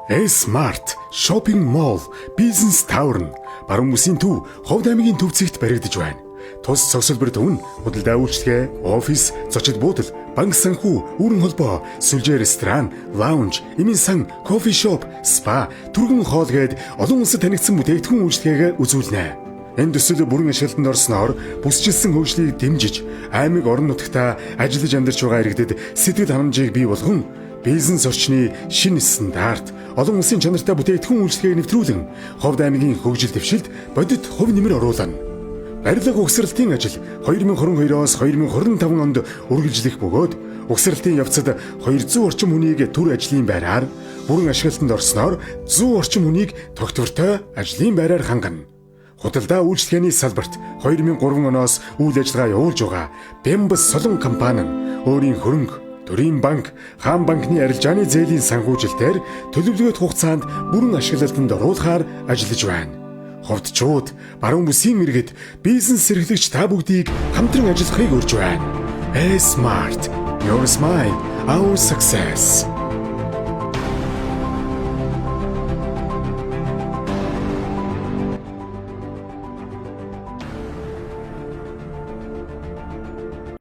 Smart Shopping Mall Business Tower баруун бүсийн төв Ховд аймгийн төвцөгт баригдаж байна. Тус цогцлбор төв нь худалдаа үйлчилгээ, офис, зочид буудал, банк санхүү, өрн холбоо, сүлжээ ресторан, лаунж, эмийн сан, кофе шоп, спа, түргэн хоол гээд олон улсад танигдсан бүтээгдэхүүн үйлчилгээгээ үзүүлнэ. Энэ төсөл бүрэн ашиглалтанд орсноор бүсчилсэн хөгжлийг дэмжиж, аймаг орон нутагта ажиллаж амьдарч байгаа иргэдэд сэтгэл ханамжийг бий болгон бизнес орчны шинэ стандарт, олон улсын чанартай бүтээгдэхүүн үйлчилгээг нэвтрүүлэн Ховд аймгийн хөгжил дэвшилд бодит хувь нэмэр оруулна. Барилга угсралтын ажил 2022-оос 2025 онд үргэлжлэх бөгөөд угсралтын явцад 200 орчим хүнийг төр ажлын байраар, бүрэн ашиглалтанд орсноор 100 орчим хүнийг тогтвортой ажлын байраар хангана. Худалдаа үйлчилгээний салбарт 2003 оноос үйл ажиллагаа явуулж байгаа Бямбас Солон компани нь өөрийн хөрөнгө, төрийн банк, хаан банкны арилжааны зээлийн санхүүжилтээр төлөвлөгөөт хугацаанд бүрэн ашиглалтанд оруулахаар ажиллаж байна. Ховдчууд, баруун бүсийн иргэд, бизнес эрхлэгч та бүгдийг хамтран ажиллахыг урьж байна. Smart, your smile, our success.